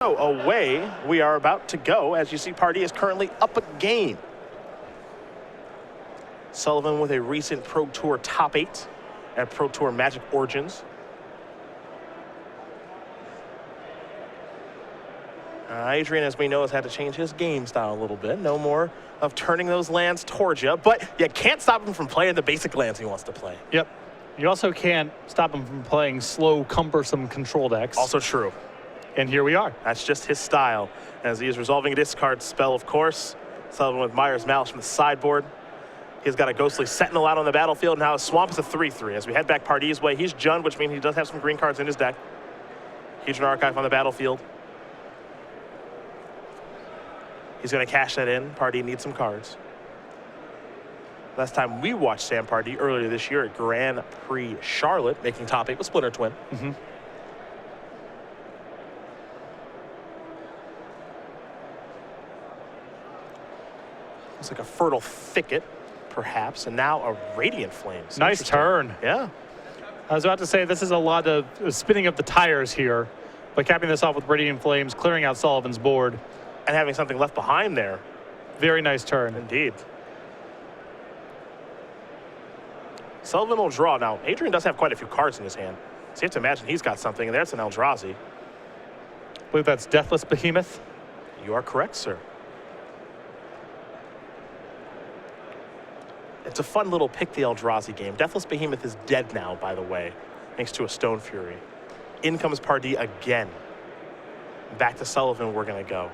So away we are about to go. As you see, Pardee is currently up a game. Sullivan with a recent Pro Tour top 8 at Pro Tour Magic Origins. Adrian, as we know, has had to change his game style a little bit. No more of turning those lands towards you, but you can't stop him from playing the basic lands he wants to play. Yep. You also can't stop him from playing slow, cumbersome control decks. Also true. And here we are. That's just his style. As he is resolving a discard spell, of course. Sullivan with Myers Malice from the sideboard. He's got a Ghostly Sentinel out on the battlefield. Now his Swamp is a 3/3. As we head back Pardee's way, he's Jund, which means he does have some green cards in his deck. Huge Archive on the battlefield. He's going to cash that in. Pardee needs some cards. Last time we watched Sam Pardee earlier this year at Grand Prix Charlotte, making top 8 with Splinter Twin. Looks like a Fertile Thicket, perhaps, and now a Radiant Flames. Nice turn. Yeah. I was about to say this is a lot of spinning of the tires here, but capping this off with Radiant Flames, clearing out Sullivan's board. And having something left behind there. Very nice turn. Indeed. Sullivan will draw. Now, Adrian does have quite a few cards in his hand, so you have to imagine he's got something, and there's an Eldrazi. I believe that's Deathless Behemoth. You are correct, sir. It's a fun little pick the Eldrazi game. Deathless Behemoth is dead now, by the way, thanks to a Stone Fury. In comes Pardee again. Back to Sullivan we're going to go.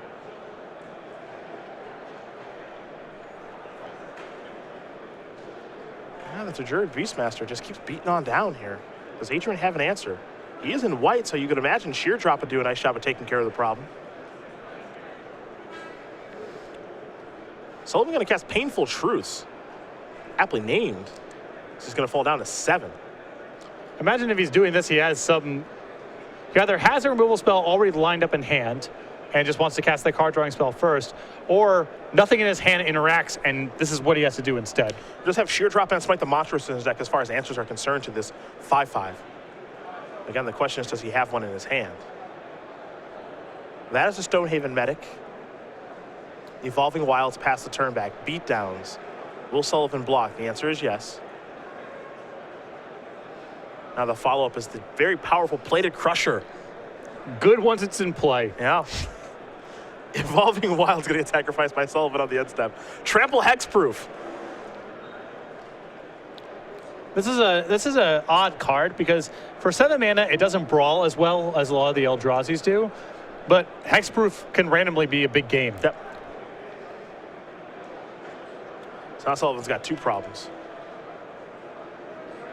Yeah, the Tajiri Beastmaster just keeps beating on down here. Does Adrian have an answer? He is in white, so you could imagine Sheer Drop would do a nice job of taking care of the problem. Sullivan going to cast Painful Truths. Aptly named. This is going to fall down to 7. Imagine if he's doing this, he has some... He either has a removal spell already lined up in hand and just wants to cast that card drawing spell first, or nothing in his hand interacts, and this is what he has to do instead. He does have Sheer Drop and Smite the Monstrous in his deck as far as answers are concerned to this 5/5. Again, the question is, does he have one in his hand? That is a Stonehaven Medic. Evolving Wilds past the turn back. Beatdowns. Will Sullivan block? The answer is yes. Now the follow-up is the very powerful Plated Crusher. Good once it's in play. Yeah. Evolving Wild's going to get sacrificed by Sullivan on the end step. Trample Hexproof. This is a odd card because for 7 mana it doesn't brawl as well as a lot of the Eldrazi's do, but Hexproof can randomly be a big game. Yep. So now Sullivan's got 2 problems.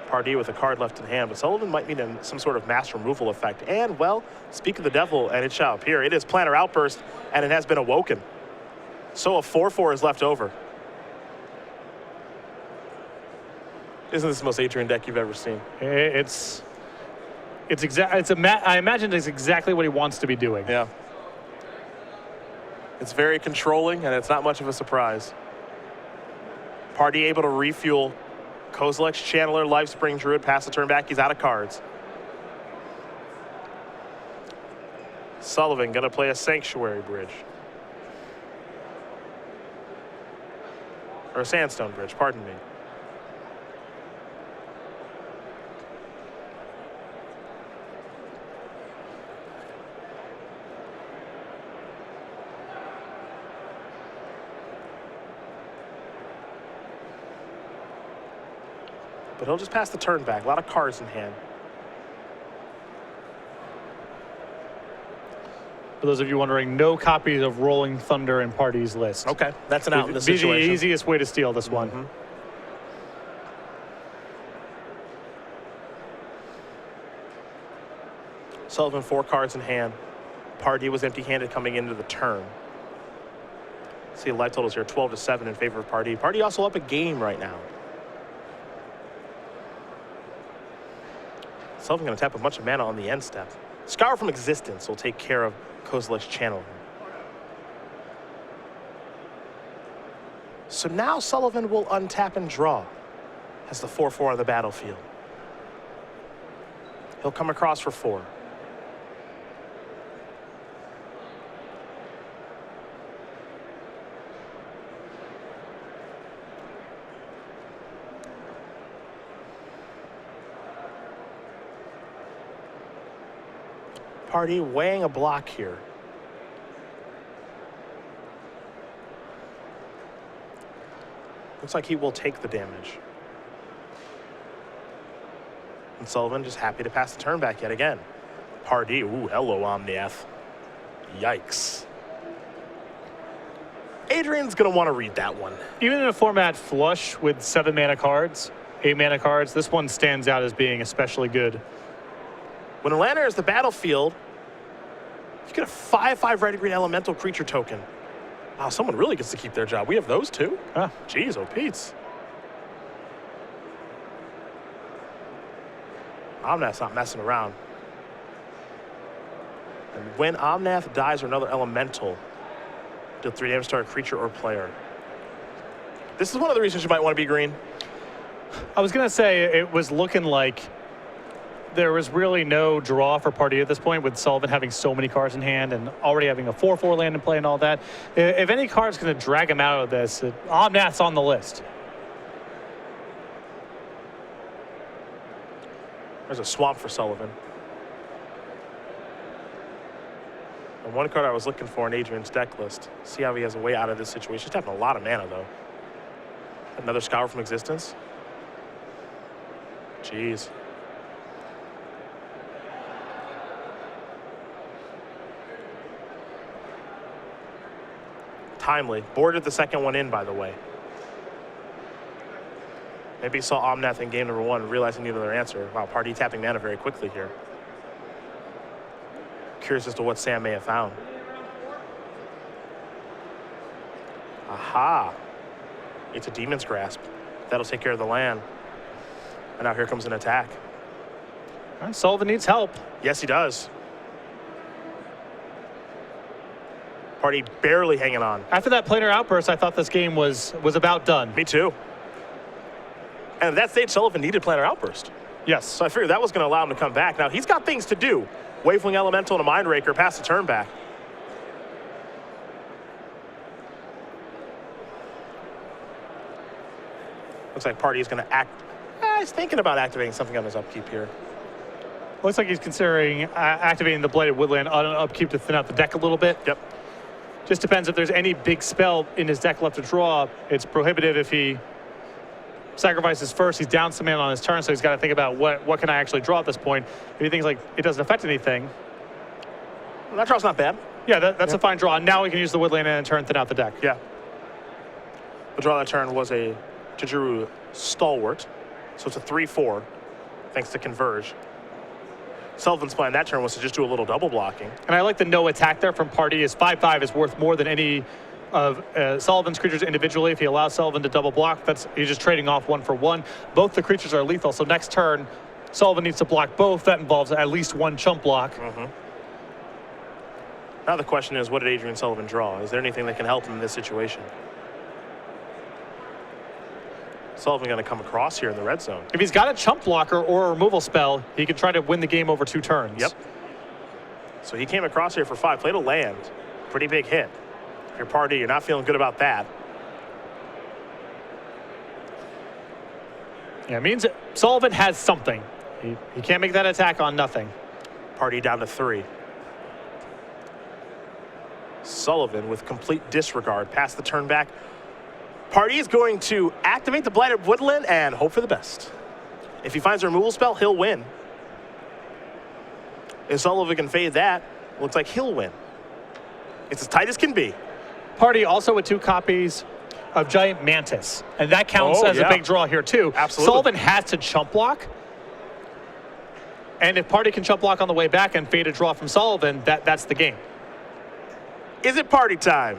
Pardee with a card left in hand, but Sullivan might need some sort of mass removal effect. And, well, speak of the devil, and it shall appear. It is Planner Outburst, and it has been awoken. So a 4/4 is left over. Isn't this the most Adrian deck you've ever seen? I imagine it's exactly what he wants to be doing. Yeah. It's very controlling, and it's not much of a surprise. Pardee able to refuel Kozilek's Channeler, Lifespring Druid, pass the turn back. He's out of cards. Sullivan gonna play a Sanctuary Bridge. Or a Sandstone Bridge, pardon me. But he'll just pass the turn back. A lot of cards in hand. For those of you wondering, no copies of Rolling Thunder in Pardee's list. Okay, that's an out in this situation. Be the easiest way to steal this one. Sullivan 4 cards in hand. Pardee was empty-handed coming into the turn. See the life totals here, 12-7 in favor of Pardee. Pardee also up a game right now. Sullivan going to tap a bunch of mana on the end step. Scour from Existence will take care of Kozilek's Channeling. So now Sullivan will untap and draw as the 4/4 on the battlefield. He'll come across for 4. Pardee weighing a block here. Looks like he will take the damage. And Sullivan just happy to pass the turn back yet again. Pardee, ooh, hello, Omniath. Yikes. Adrian's going to want to read that one. Even in a format flush with 7 mana cards, 8 mana cards, this one stands out as being especially good. When a land enters the battlefield, you get a 5/5 red-green elemental creature token. Wow, someone really gets to keep their job. We have those too? Huh. Jeez, oh Pete's. Omnath's not messing around. And when Omnath dies or another elemental, deal 3 damage to a creature or player. This is one of the reasons you might want to be green. I was going to say it was looking like there was really no draw for Pardee at this point, with Sullivan having so many cards in hand and already having a 4/4 land in play and all that. If any card's going to drag him out of this, Omnath's on the list. There's a swamp for Sullivan. And one card I was looking for in Adrian's deck list. See how he has a way out of this situation. He's tapping a lot of mana, though. Another Scour from Existence. Jeez. Timely. Boarded the second one in, by the way. Maybe he saw Omnath in game number 1 and realized he needed another answer. Wow, Pardee tapping mana very quickly here. Curious as to what Sam may have found. Aha. It's a Demon's Grasp. That'll take care of the land. And now here comes an attack. Sullivan needs help. Yes, he does. Pardee barely hanging on. After that planar outburst, I thought this game was about done. Me too. And at that stage, Sullivan needed planar outburst. Yes. So I figured that was going to allow him to come back. Now he's got things to do. Wavewing Elemental and a Mindraker, pass the turn back. Looks like Pardee's going to act. He's thinking about activating something on his upkeep here. Looks like he's considering activating the Blighted Woodland on an upkeep to thin out the deck a little bit. Yep. Just depends if there's any big spell in his deck left to draw. It's prohibitive if he sacrifices first. He's down some mana on his turn, so he's got to think about what can I actually draw at this point. If he thinks like it doesn't affect anything. Well, that draw's not bad. Yeah, that's a fine draw. Now we can use the Woodland and turn thin out the deck. Yeah. The draw that turn was a Tajuru Stalwart, so it's a 3/4, thanks to Converge. Sullivan's plan that turn was to just do a little double blocking. And I like the no attack there from Pardee. His 5/5 is worth more than any of Sullivan's creatures individually. If he allows Sullivan to double block, he's just trading off 1 for 1. Both the creatures are lethal, so next turn, Sullivan needs to block both. That involves at least 1 chump block. Mm-hmm. Now the question is, what did Adrian Sullivan draw? Is there anything that can help him in this situation? Sullivan going to come across here in the red zone. If he's got a chump blocker or a removal spell, he can try to win the game over 2 turns. Yep. So he came across here for 5, played a land. Pretty big hit. If you're Pardee, you're not feeling good about that. Yeah, it means Sullivan has something. He can't make that attack on nothing. Pardee down to 3. Sullivan with complete disregard. Pass the turn back. Pardee is going to activate the Blighted Woodland and hope for the best. If he finds a removal spell, he'll win. If Sullivan can fade that, looks like he'll win. It's as tight as can be. Pardee also with 2 copies of Giant Mantis, and that counts as a big draw here too. Absolutely. Sullivan has to chump block, and if Pardee can chump block on the way back and fade a draw from Sullivan, that's the game. Is it party time?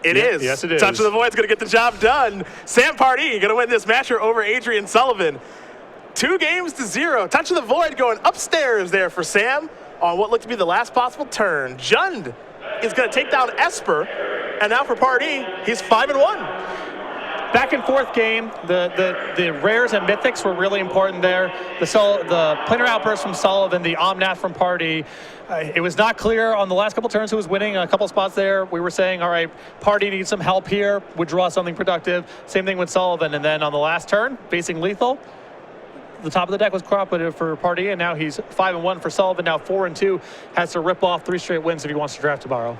It is. Yes, it is. Touch of the Void's going to get the job done. Sam Pardee going to win this matchup over Adrian Sullivan. 2-0. Touch of the Void going upstairs there for Sam on what looked to be the last possible turn. Jund is going to take down Esper. And now for Pardee, he's 5-1. Back and forth game. The rares and mythics were really important there. The planar outburst from Sullivan, the Omnath from Pardee. It was not clear on the last couple turns who was winning. A couple spots there, we were saying, all right, Pardee needs some help here, would draw something productive. Same thing with Sullivan. And then on the last turn, facing lethal, the top of the deck was cooperative for Pardee, and now he's 5-1 for Sullivan. Now 4-2, has to rip off 3 straight wins if he wants to draft tomorrow.